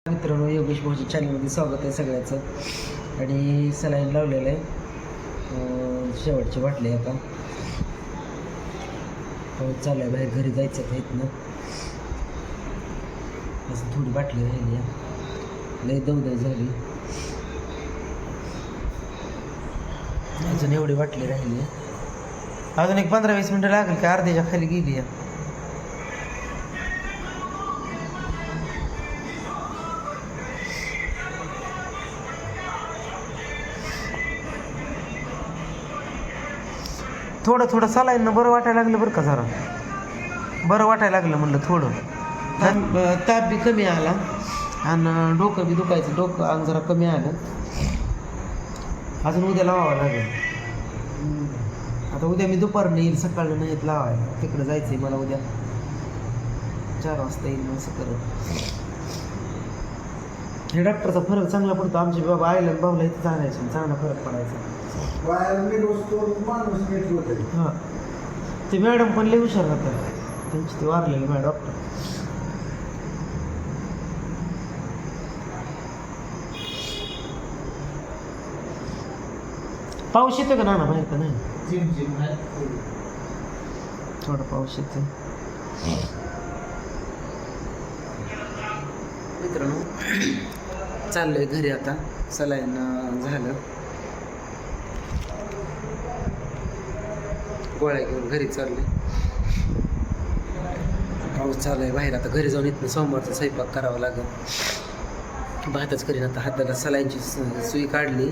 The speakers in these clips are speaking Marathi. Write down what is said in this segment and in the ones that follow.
मित्रांनो, योगेश भाऊच्या चॅनलमध्ये स्वागत आहे सगळ्याचं. आणि सलाईन लावलेलं आहे, शेवटची बाटली आता पाऊस चालू आहे, बाहेर घरी जायचं आहे इथनं. असं थोडी बाटली राहिली आहे, लई दवदव झाली. अजून एवढी बाटली राहिली आहे, अजून एक 15-20 मिनटं लागेल का अर्ध्याच्या खाली गेली आहे. थोडं थोडं चालायनं बरं वाटायला लागलं बरं का, जरा बरं वाटायला लागलं म्हणलं थोडं. ताप बी कमी आला आणि डोकं बी दुखायचं, डोकं अंग जरा कमी आलं. अजून उद्या लावावं लागेल. आता उद्या मी दुपारनं येईल, सकाळनं नाही येत लावायला. तिकडं जायचं आहे मला उद्या 4 वाजता येईल. मग असं करत हे डॉक्टरचा फरक चांगला पडतो. आमचे बाबा आईला भाऊला इथं जाण्याचं चांगला फरक पडायचा. हां, ते मॅडम पण लई हुशार राहतात, त्यांची ती वारलेली मॅडम डॉक्टर. पाऊस येतो का नाना बाहेर का नाही? थोडा पाऊस येतो. मित्रांनो, चाललंय घरी आता. सलाईन झालं, गोळ्या घेऊन घरी चालले. पाऊस चालू आहे बाहेर. आता घरी जाऊन इथनं सोमवारचा स्वयंपाक करावा लागेल. भातच करीन आता. हाताला सलाईनची सुई काढली,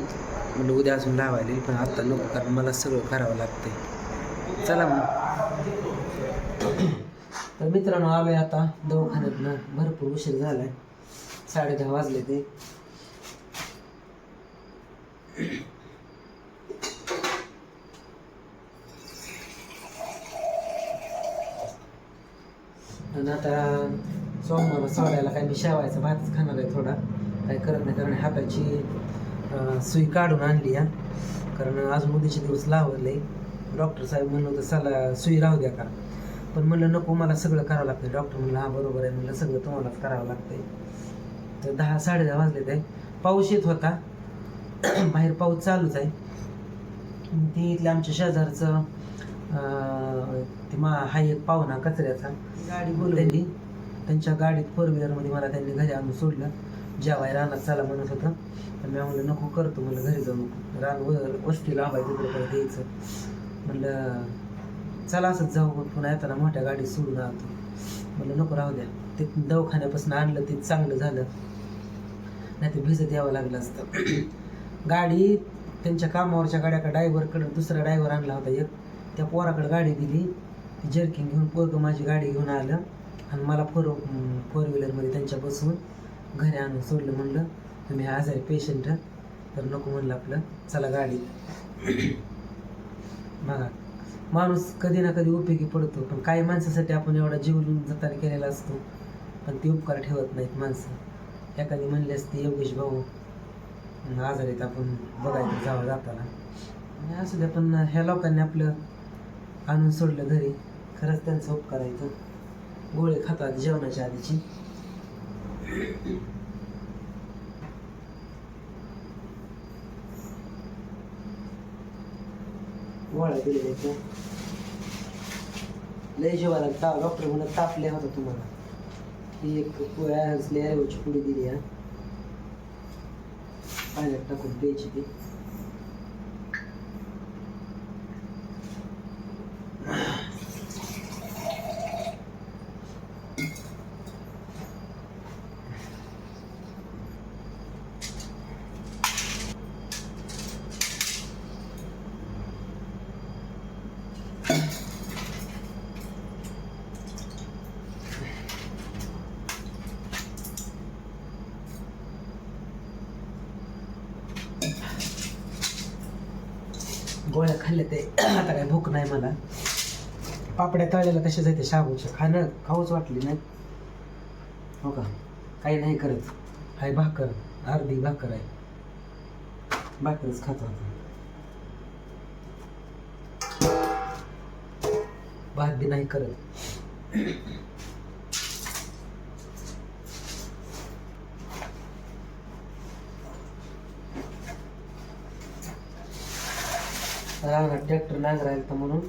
म्हणजे उद्या अजून लावायला, पण आता नको, कारण मला सगळं करावं लागतंय. चला मग. तर मित्रांनो, आलोय आता दवाखान्यातनं. भरपूर उशीर झालाय, 10:30 वाजले ते. आणि आता सोमवार सोडायला काय मी शेवायचा भातच खाणार आहे. थोडा काय करत नाही, कारण हाताची सुई काढून आणली आहे, कारण अजून उद्याचे दिवस लावले. डॉक्टर साहेब म्हणलं होतं चला सुई राहू द्या का, पण म्हणलं नको, मला सगळं करावं लागतं. डॉक्टर म्हणलं हा बरोबर आहे, म्हणलं सगळं तुम्हालाच करावं लागतंय. तर 10-10:30 वाजले ते. पाऊस येत होता बाहेर, पाऊस चालूच आहे. ते इथल्या आमच्या शेजारचं ते हा एक पाहुणा कचऱ्याचा, गाडी बोलवली. त्यांच्या गाडीत 4 व्हीलरमध्ये मला त्यांनी घरी आणून सोडलं. जेवाय रानात चला म्हणत होतं, तर मी म्हणलं नको, करतो म्हणलं, घरी जाऊ नको, रान वस्ती लावायचं, तिकडे काय द्यायचं. म्हणलं चला असंच जाऊ, पुन्हा येताना मोठ्या गाडीत सोडून आलो. म्हणलं नको, राहू द्या. ते दवाखान्यापासून आणलं ते चांगलं झालं, नाही ते भिजत यावं लागलं असतं. गाडी त्यांच्या कामावरच्या गाड्याकडे ड्रायव्हरकडे दुसरा ड्रायव्हर आणला होता एक, त्या पोराकडे गाडी दिली. जर्किंग घेऊन पोरगं माझी गाडी घेऊन आलं आणि मला 4 व्हीलरमध्ये त्यांच्या बसून घरी आणून सोडलं. म्हणलं तुम्ही आजारी पेशंट, तर नको म्हणलं, आपलं चला गाडीत. बघा, माणूस कधी ना कधी उपयोगी पडतो, पण काही माणसासाठी आपण एवढा जीव जताने केलेला असतो, पण ती उपकार ठेवत नाहीत माणसं. एखादी म्हणली असती योगेश भाऊ आजारीत, आपण बघायचं जावं जाताना. आणि असू द्या, पण ह्या लोकांनी आपलं आणून सोडलं घरी, खरंच त्यांचं उपकार करायचं. गोळे खातात जेवणाच्या आधीची. गोळ्या दिलेल्या आहेत, लय जेवायला ताप. डॉक्टर म्हणत तापले होता तुम्हाला. ही एक ॲरोची पुडी दिली आहे, पाण्यात टाकून प्यायची ती. गोळ्या खाल्ल्या ते. आता काय भूक नाही मला. पापड्या तळलेल्या तशाच येते शाबूच्या, खाऊच वाटली नाही. हो का, काही नाही करत. हाय भाकर, अर्धी भाकर आहे, भाकरच खातो आता. भात बी नाही करत. रानात ट्रॅक्टर नांगरायला तर म्हणून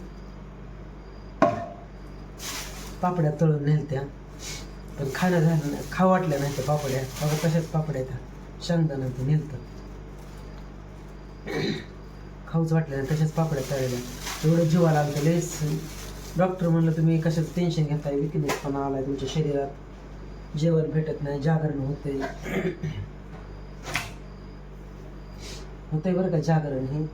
पापड्या तळून नेलत्या, पण खाणं झालं खाऊ वाटल्या नाही त्या पापड्या. बघा कशाच पापड्या त्या शेंगदाणा ते नेलतं, खाऊच वाटल्या नाही तशाच पापड्या तळल्या. एवढं जीवाला आलं तर लेस. डॉक्टर म्हणलं तुम्ही कशाचं टेन्शन घेताय, विकनेसपणा आलाय तुमच्या शरीरात, जेवण भेटत नाही, जागरण होते बरं का जागरण हे.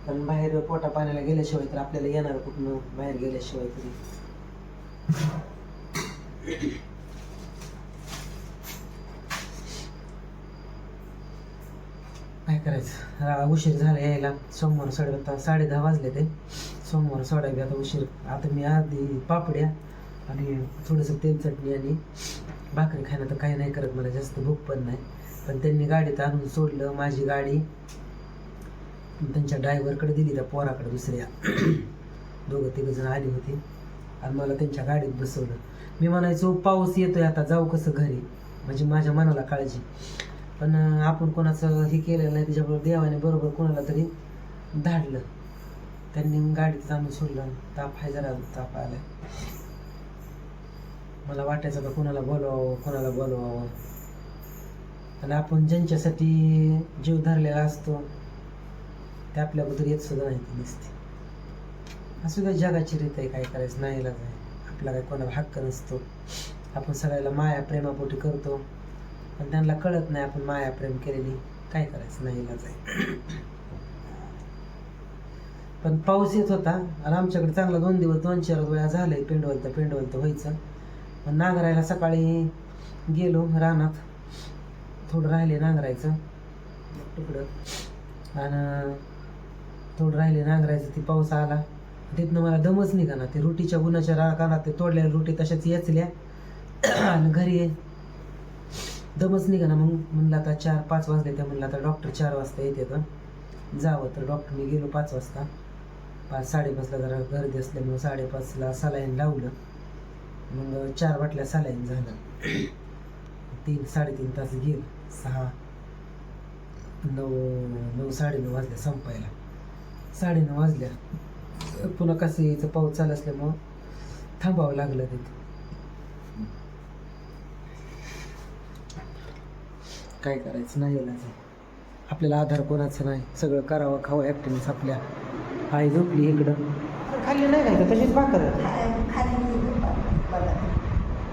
कारण बाहेर पोटा पाण्याला गेल्याशिवाय तर आपल्याला येणार कुठनं, बाहेर गेल्याशिवाय तरी. काय करायचं, उशीर झाला यायला. सोमवार 10:30 वाजले ते. सोमवार सोडावी आता उशीर. आता मी आधी पापड्या आणि थोडंसं तेल चटणी आणि भाकरी खायला तर काही नाही करत, मला जास्त भूक पण नाही. पण त्यांनी गाडीत आणून सोडलं. माझी गाडी त्यांच्या ड्रायव्हरकडे दिली, त्या पोराकडे दुसऱ्या. 2-3 जण आली होती आणि मला त्यांच्या गाडीत बसवलं. मी म्हणायचो पाऊस येतोय आता जाऊ कसं घरी, म्हणजे माझ्या मनाला काळजी. पण आपण कोणाचं हे केलेलं नाही, त्याच्याबरोबर देवाने बरोबर कोणाला तरी धाडलं. त्यांनी गाडीत आणून सोडलं. ताप आहे, जरा ताप आलाय. मला वाटायचं का कोणाला बोलवावं. आणि आपण ज्यांच्यासाठी जीव धरलेला असतो ते आपल्याबद्दल येत सुद्धा नाही ती नसते. असं काय जगाची रीत आहे, काय करायचं, नाही इलाज आहे. आपला काय कोणाला हक्क नसतो. आपण सगळ्याला माया प्रेमापोटी करतो, पण त्यांना कळत नाही आपण माया प्रेम केलेली. काय करायचं, नाही इलाज आहे. पण पाऊस येत होता आणि आमच्याकडे चांगला 2-4 वेळा झालंय पेंडवलतं व्हायचं. पण नांगरायला सकाळी गेलो रानात, थोडं राहिले नांगरायचं तुकडं, आणि थोडं राहिले नांगरायचं. ती पाऊस आला, तिथनं मला दमच निघाला. ते रुटीच्या उन्हाच्या रानात ते तोडलेल्या रुटी तशाच येचल्या आणि घरी दमच निघाला. मग म्हणलं आता 4-5 वाजले, त्या म्हणलं आता डॉक्टर 4 वाजता येते तर जावं. तर डॉक्टरने गेलो 5 वाजता. 5-5:30ला जरा गर्दी असल्यामुळे 5:30ला सलाईन लावलं. मग 4 बाटल्या सलाईन झालं. 3-3.5 तास गेलं. 9-9:30 वाजल्या संपायला. 9:30 वाजल्या. पुन्हा कसं यायचं, पाऊस चालू असल्यामुळं थांबावं लागलं तिथं. काय करायचं, नाही इलाज आहे. आपल्याला आधार कोणाचं नाही, सगळं करावं खावं ॲक्टिव्हिटीज आपल्या. आई झोपली इकडं, खाल्ली नाही काय तर तशीच भाकर आहे.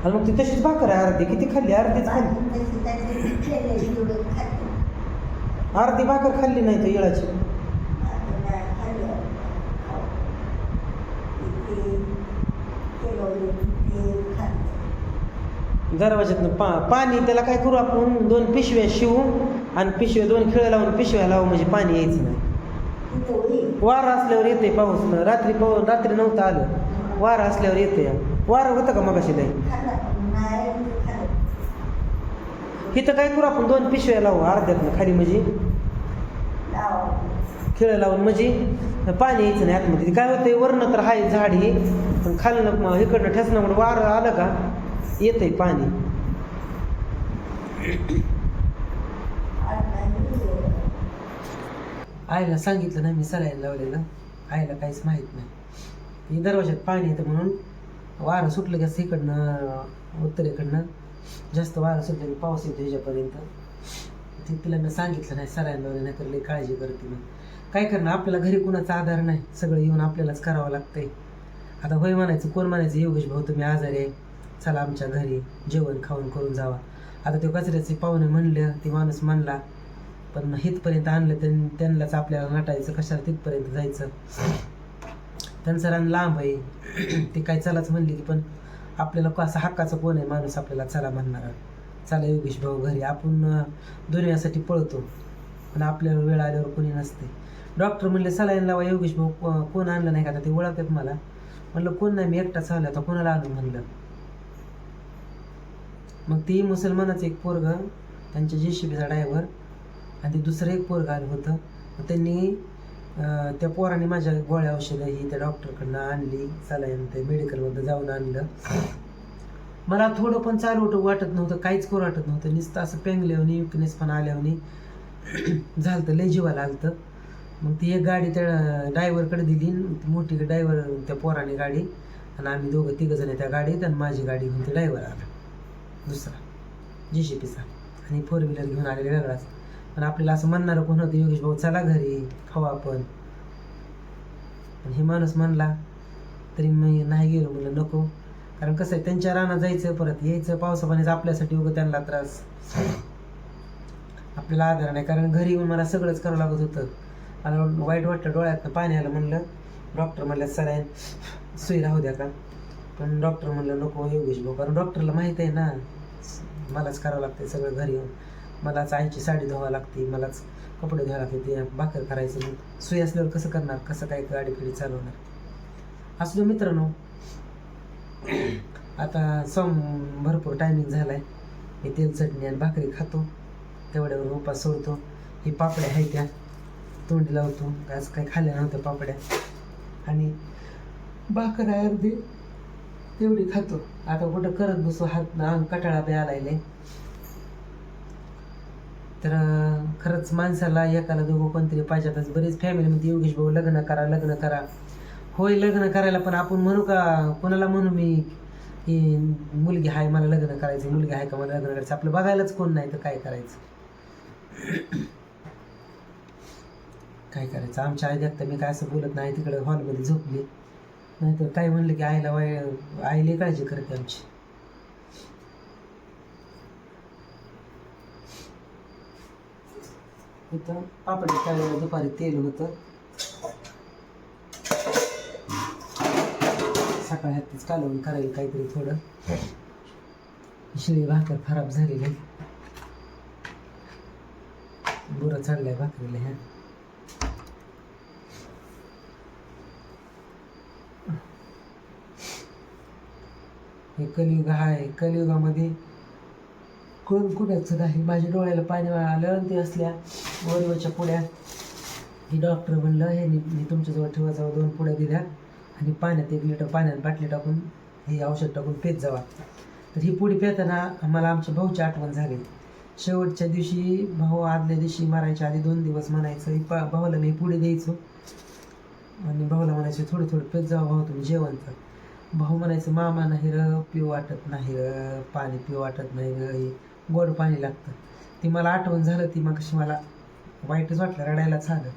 आणि मग ती तशीच भाकर आहे अर्धी. किती खाल्ली? अर्धीच खाल्ली. अर्धी भाकर खाल्ली नाही तर इळाची. दरवाज्यातनं पाणी त्याला काय करू आपण, 2 पिशव्या शिवू आणि 2 खिळे लावून पिशव्या लावू, म्हणजे पाणी यायचं नाही. वारा असल्यावर येते पाऊस. रात्री नव्हतं आलं, वारा असल्यावर येते. वारा होतं का मगाशी नाही? इथं काय करू आपण, 2 पिशव्या लावू अर्ध्यातनं खाली, म्हणजे खिळे लावून, म्हणजे पाणी यायचं नाही आतमध्ये. काय होतंय, वरनं तर हाय झाड ही, पण खालनं इकडनं ठसण्यामुळे वारं आलं का येतंय पाणी. आईला सांगितलं नाही मी सलाईन लावलेलं, आईला काहीच माहीत नाही. दरवाजात पाणी येतं म्हणून वारं सुटलं की इकडनं उत्तरेकडनं जास्त वारं सुटलं की पाऊस येतो ह्याच्यापर्यंत. तिला मी सांगितलं नाही सलाईन लावले, नाही तर लई काळजी करते. मग काय करणार, आपल्याला घरी कुणाचा आधार नाही, सगळं येऊन आपल्यालाच करावं लागतंय. आता होय म्हणायचं, कोण म्हणायचं योगेश भाऊ तुम्ही आजारी आहे, चला आमच्या घरी जेवण खाऊन करून जावा. आता ते कचऱ्याचे पाहुणे म्हणले, ते माणूस म्हणला, पण हितपर्यंत आणलं त्यांनाच आपल्याला नटायचं, कशाला तिथपर्यंत जायचं. त्यांचं रान लांब आहे, ते काय चलाच म्हणले की, पण आपल्याला कसं हक्काचं कोण आहे माणूस आपल्याला चला म्हणणारा. चला योगेश भाऊ घरी. आपण दुनियासाठी पळतो, पण आपल्याला वेळ आल्यावर कोणी नसते. डॉक्टर म्हणले सलाईन लावा योगेश भाऊ, कोण आणलं नाही का, आता ते ओळखतात मला. म्हणलं कोण नाही, मी एकटाच आलो, आता कोणाला आणू म्हणलं. मग ती मुसलमानाचं एक पोरगं, त्यांच्या JCBचा ड्रायव्हर, आणि ते दुसरं एक पोरगं आलं होतं. मग त्यांनी त्या पोराने माझ्या गोळ्या औषधं ही त्या डॉक्टरकडनं आणली, सलाईन ते मेडिकलमध्ये जाऊन आणलं. मला थोडं पण चालू वाटत नव्हतं, काहीच करू वाटत नव्हतं. नुसतं असं पेंगल्यावनी विकनेस पण आल्यावनी झालं, लय जीवाला आलं. मग ती एक गाडी त्या ड्रायव्हरकडे दिली, मोठी ड्रायव्हर त्या पोराने गाडी, आणि आम्ही तिघंजण त्या गाडीत, आणि माझी गाडी घेऊन ते ड्रायव्हर आला दुसरा JCPचा, आणि 4 व्हीलर घेऊन आलेले वेगळाच. पण आपल्याला असं म्हणणारं कोण होतं, योगेश भाऊ चला घरी खाऊ आपण. पण हे माणूस म्हणला तरी मी नाही गेलो, म्हणलं नको. कारण कसं आहे, त्यांच्या रानात जायचं परत यायचं, पावसापाण्याचं आपल्यासाठी उगं त्यांना त्रास, आपल्याला आधार नाही. कारण घरी येऊन मला सगळंच करावं लागत होतं. मला वाईट वाटतं, डोळ्यातनं पाणी आलं. म्हणलं डॉक्टर म्हणलं सलाईन सुई राहू द्या का, पण डॉक्टर म्हणलं नको योगेश भाऊ, कारण डॉक्टरला माहीत आहे ना मलाच करावं लागते सगळं घरी येऊन. मलाच आईची साडी धुवावं लागते, मलाच कपडे धुवावं लागते, ते भाकर करायचं. मग सुई असल्यावर कसं करणार, कसं काय गाडी फिडी चालवणार. असू दे मित्रांनो, आता भरपूर टायमिंग झाला आहे. मी तेल चटणी आणि भाकरी खातो, तेवढ्यावर उपास सोडतो. ही पापड्या आहेत त्या तोंडी लावतो, आज काही खाल्ल्या नव्हत्या पापड्या, आणि भाकर आहे अर्धी तेवढी खातो. आता कुठं करत बसू, हात अंग कटाळा बी आलाय. तर खरंच माणसाला एकाला दोघं कोणतरी पाहिजेतच. बरीच फॅमिलीमध्ये योगेश भाऊ लग्न करा लग्न करा, होय लग्न करायला, पण आपण म्हणू का, कोणाला म्हणू मी की मुलगी आहे मला लग्न करायचं, मुलगी आहे का मला लग्न करायचं. आपलं बघायलाच कोण नाही तर काय करायचं. काय करायचं. आमच्या आई देखता मी काय असं बोलत नाही, तिकडे हॉलमध्ये झोपली, नाहीतर काय म्हणलं की आईला काळजी करते आमची. इथं पापडी काय दुपारी तेल होतं, सकाळी हातीच कालवून करायला काहीतरी थोडं. शिळी भाकर खराब झालेली, बुरा चढलाय भाकरीला. ह्या हे कलियुग आहे, कलियुगामध्ये कोण कुणाचं नाही. माझ्या डोळ्याला पाणी आलं. ते असल्या वरवरच्या पुड्या, ही डॉक्टर म्हणलं हे मी तुमच्याजवळ ठेवा, जावं 2 पुड्या दिल्या, आणि पाण्यात 1 लिटर पाण्यात बाटली टाकून हे औषध टाकून पेत जावा. तर ही पुडी पेताना आम्हाला आमच्या भाऊची आठवण झाली. शेवटच्या दिवशी भाऊ आदल्या दिवशी मारायच्या आधी 2 दिवस म्हणायचं, भावाला मी पुडी द्यायचो, आणि भाऊला म्हणायचं थोडं थोडं पेत जावा भाऊ तुम्ही जेवण कर. भाऊ म्हणायचं मामा नाही र, पिऊ वाटत नाही र, पाणी पिऊ वाटत नाही र, गोड पाणी लागतं. ती मला आठवण झालं, ती मग कशी मला वाईटच वाटलं, रडायलाच आलं.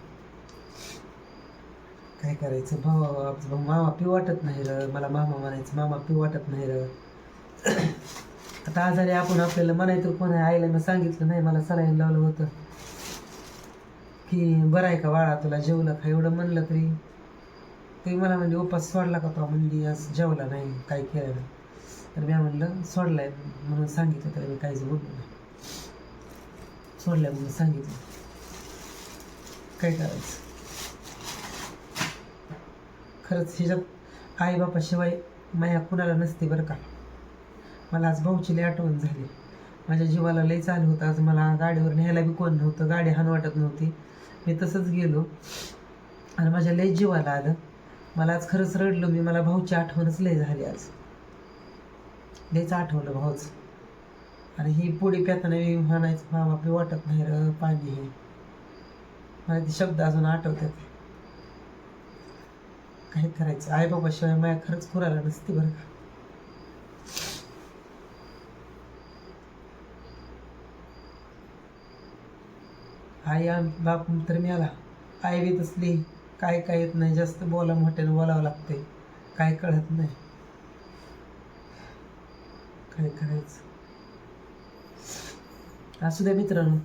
काय करायचं, भाऊ मामा पिऊ वाटत नाही र, मला मामा म्हणायचं मामा पिऊ वाटत नाही र. आता आजारी आपण आपल्याला म्हणायचं कोण आहे, आईला मी सांगितलं नाही, मला सलाईन लावलं होतं की बरं आहे का बाळा तुला, जेवलं का, एवढं म्हणलं तरी ते मला म्हणजे उपास सोडला का तो, म्हणजे असं जेवला नाही काय केलं नाही. तर मी म्हणलं सोडलाय म्हणून सांगितलं, तर मी काहीच बोललो नाही, सोडलाय म्हणून सांगितलं. काय करायचं. खरंच ह्याच्यात आई बापाशिवाय माया कुणाला नसते बरं का. मला आज भाऊची लई आठवण झाली, माझ्या जीवाला लई चालू होतं. आज मला गाडीवर न्यायला बी कोण नव्हतं, गाडी हाण वाटत नव्हती, मी तसंच गेलो, आणि माझ्या लई जीवाला आलं. मला आज खरंच रडलो मी, मला भाऊची आठवणच लई झाली आज, लईच आठवलं भाऊच. आणि ही पुढे पेताना मी म्हणायचं मामा पिऊ वाटत नाही र पाणी, हे मला ते शब्द अजून आठवतात. काय करायचं, आई बाबाशिवाय माया खरंच कुणाला नसते बरं का. आई बाप तर मिळाला, आई बी तसली काय काय येत नाही, जास्त मोठ्यानं बोलावं लागते, काय कळत नाही. काय करायचं. असू द्या मित्रांनो,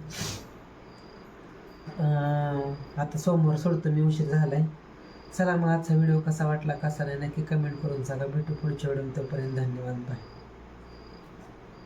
आता सोमवार सोडतो मी, उशीर झालाय. चला मग आजचा व्हिडिओ कसा वाटला कसा नाही नक्की कमेंट करून सांगा. भेटू पुढच्या व्हिडिओ, तोपर्यंत धन्यवाद, बाय.